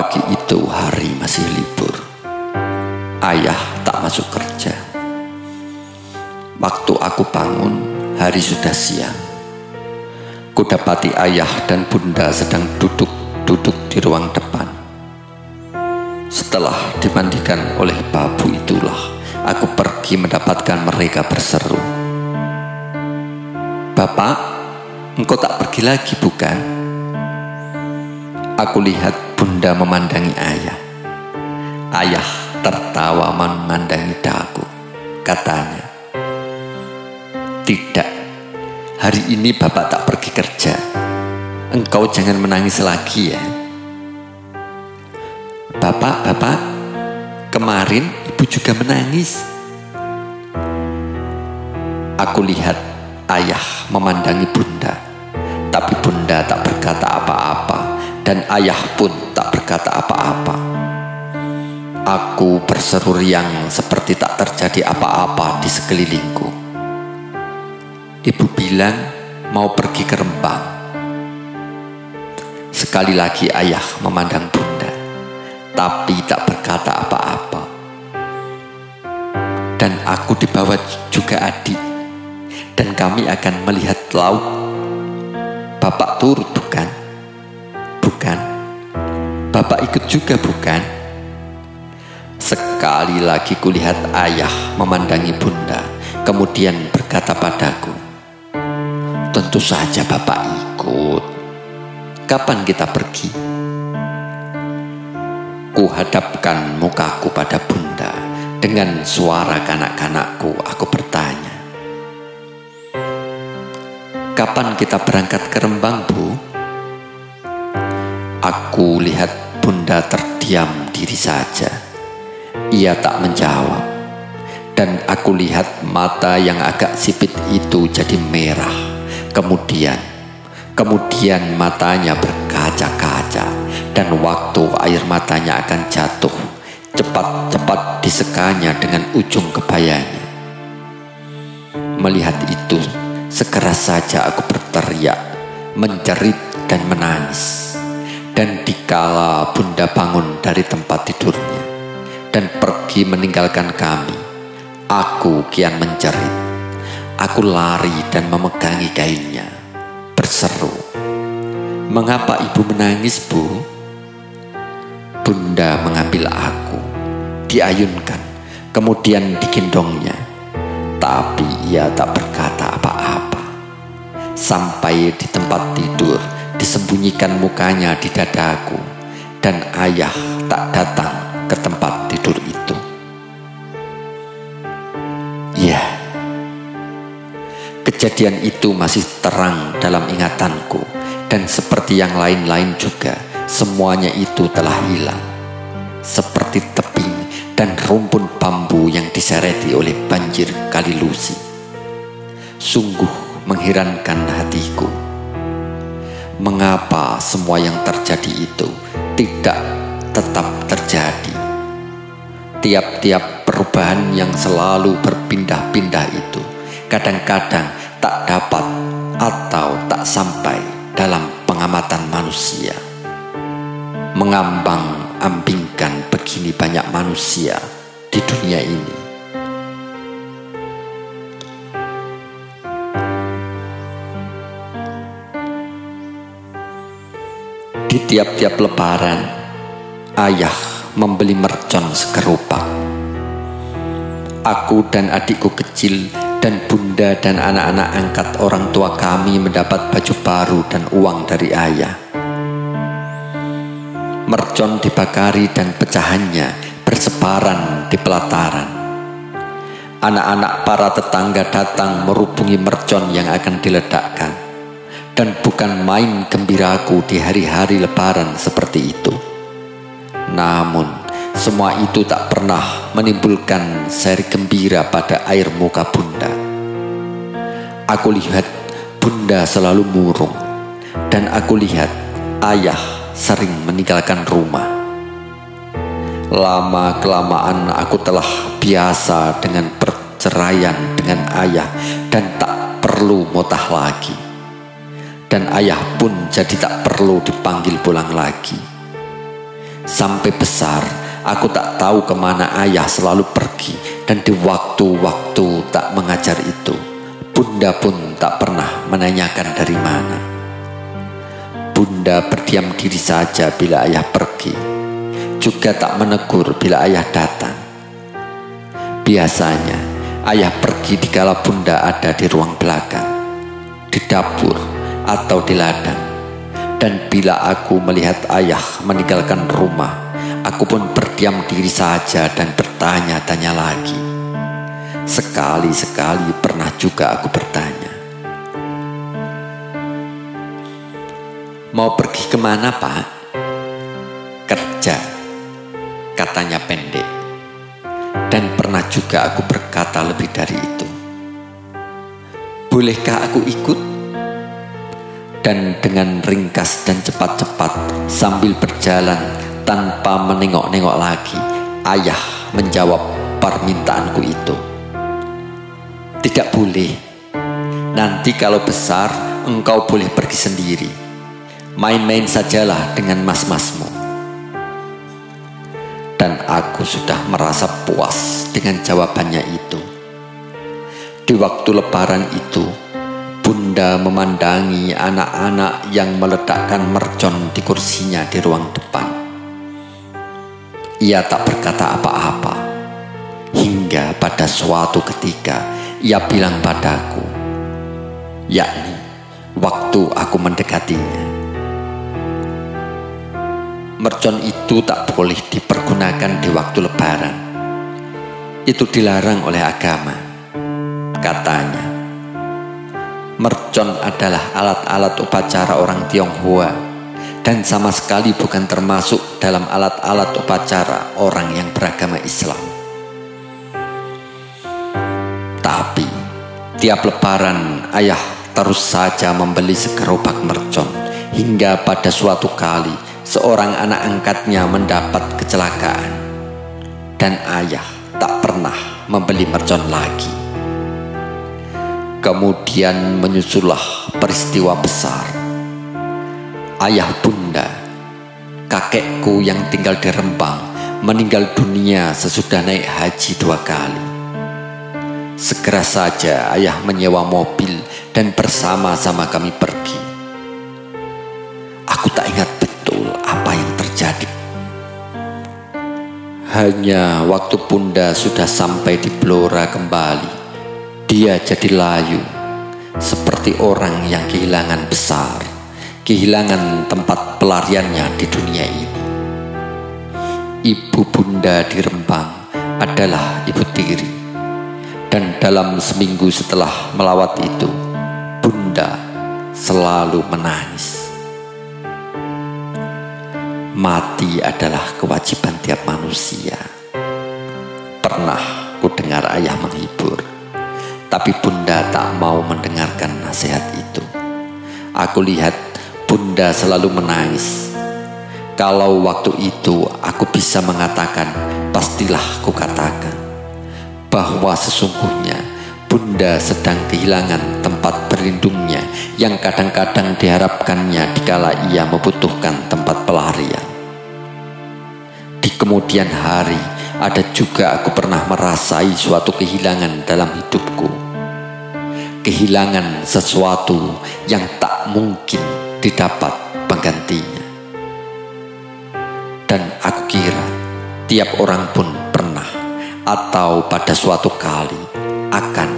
Pagi itu hari masih libur. Ayah tak masuk kerja. Waktu aku bangun, hari sudah siang. Kudapati ayah dan bunda sedang duduk di ruang depan. Setelah dimandikan oleh babu itulah aku pergi mendapatkan mereka berseru. "Bapak, engkau tak pergi lagi bukan?" Aku lihat bunda memandangi ayah. Ayah tertawa memandangi daku. Katanya, "Tidak, hari ini bapak tak pergi kerja. Engkau jangan menangis lagi ya." Bapak, kemarin ibu juga menangis." Aku lihat ayah memandangi bunda, tapi bunda tak berkata apa-apa dan ayah pun tak berkata apa-apa. Aku berseru riang seperti tak terjadi apa-apa di sekelilingku. Ibu bilang mau pergi ke Rembang. Sekali lagi ayah memandang bunda, tapi tak berkata apa-apa. Dan aku dibawa juga adik, dan kami akan melihat laut. Bapak turut bukan? Bukan. Bapak ikut juga bukan? Sekali lagi kulihat ayah memandangi bunda, kemudian berkata padaku, "Tentu saja bapak ikut. Kapan kita pergi?" Kuhadapkan mukaku pada bunda. Dengan suara kanak-kanakku aku bertanya, "Kapan kita berangkat ke Rembang, Bu?" Aku lihat bunda terdiam diri saja. Ia tak menjawab. Dan aku lihat mata yang agak sipit itu jadi merah. Kemudian matanya berkaca-kaca. Dan waktu air matanya akan jatuh, cepat-cepat disekanya dengan ujung kebayanya. Melihat itu, sekeras saja aku berteriak, menjerit dan menangis. Dan dikala bunda bangun dari tempat tidurnya dan pergi meninggalkan kami, aku kian menjerit. Aku lari dan memegangi kainnya, berseru, "Mengapa ibu menangis, Bu?" Bunda mengambil aku, diayunkan, kemudian digendongnya. Tapi ia tak berkata apa-apa. Sampai di tempat tidur, disembunyikan mukanya di dadaku, dan ayah tak datang ke tempat tidur itu. Ya, kejadian itu masih terang dalam ingatanku, dan seperti yang lain-lain juga, semuanya itu telah hilang. Seperti tebing dan rumpun bambu yang disereti oleh banjir Kali Lusi. Sungguh mengherankan hatiku. Mengapa semua yang terjadi itu tidak tetap terjadi? Tiap-tiap perubahan yang selalu berpindah-pindah itu kadang-kadang tak dapat atau tak sampai dalam pengamatan manusia. Mengambang-ambingkan begini banyak manusia di dunia ini. Di tiap-tiap lebaran, ayah membeli mercon sekerupak. Aku dan adikku kecil dan bunda dan anak-anak angkat orang tua kami mendapat baju baru dan uang dari ayah. Mercon dibakari dan pecahannya bersebaran di pelataran. Anak-anak para tetangga datang merubungi mercon yang akan diledakkan. Dan bukan main gembiraku di hari-hari lebaran seperti itu. Namun semua itu tak pernah menimbulkan seri gembira pada air muka bunda. Aku lihat bunda selalu murung, dan aku lihat ayah sering meninggalkan rumah. Lama-kelamaan aku telah biasa dengan perceraian dengan ayah dan tak perlu motah lagi. Dan ayah pun jadi tak perlu dipanggil pulang lagi. Sampai besar, aku tak tahu kemana ayah selalu pergi, dan di waktu-waktu tak mengajar itu, bunda pun tak pernah menanyakan dari mana. Bunda berdiam diri saja bila ayah pergi, juga tak menegur bila ayah datang. Biasanya, ayah pergi dikala bunda ada di ruang belakang, di dapur, atau di ladang. Dan bila aku melihat ayah meninggalkan rumah, aku pun berdiam diri saja dan bertanya-tanya lagi. Sekali-sekali pernah juga aku bertanya, "Mau pergi kemana, Pak?" "Kerja," katanya pendek. Dan pernah juga aku berkata lebih dari itu, "Bolehkah aku ikut?" Dan dengan ringkas dan cepat-cepat sambil berjalan tanpa menengok-nengok lagi, ayah menjawab permintaanku itu. "Tidak boleh. Nanti kalau besar engkau boleh pergi sendiri. Main-main sajalah dengan mas-masmu." Dan aku sudah merasa puas dengan jawabannya itu. Di waktu lebaran itu, bunda memandangi anak-anak yang meletakkan mercon di kursinya di ruang depan. Ia tak berkata apa-apa, hingga pada suatu ketika ia bilang padaku, yakni waktu aku mendekatinya, "Mercon itu tak boleh dipergunakan di waktu lebaran. Itu dilarang oleh agama," katanya. Mercon adalah alat-alat upacara orang Tionghoa dan sama sekali bukan termasuk dalam alat-alat upacara orang yang beragama Islam. Tapi tiap lebaran ayah terus saja membeli segerobak mercon, hingga pada suatu kali seorang anak angkatnya mendapat kecelakaan dan ayah tak pernah membeli mercon lagi. Kemudian menyusullah peristiwa besar. Ayah bunda, kakekku yang tinggal di Rembang, meninggal dunia sesudah naik haji 2 kali. Segera saja ayah menyewa mobil dan bersama-sama kami pergi. Aku tak ingat betul apa yang terjadi. Hanya waktu bunda sudah sampai di Blora kembali, dia jadi layu, seperti orang yang kehilangan besar, kehilangan tempat pelariannya di dunia ini. Ibu bunda di Rembang adalah Ibu Tiri, dan dalam seminggu setelah melawat itu, bunda selalu menangis. Mati adalah kewajiban tiap manusia. Pernah ku dengar ayah menghibur, tapi bunda tak mau mendengarkan nasihat itu. Aku lihat bunda selalu menangis. Kalau waktu itu aku bisa mengatakan, pastilah ku katakan bahwa sesungguhnya bunda sedang kehilangan tempat berlindungnya yang kadang-kadang diharapkannya dikala ia membutuhkan tempat pelarian. Di kemudian hari, ada juga aku pernah merasai suatu kehilangan dalam hidupku. Kehilangan sesuatu yang tak mungkin didapat penggantinya. Dan aku kira tiap orang pun pernah atau pada suatu kali akan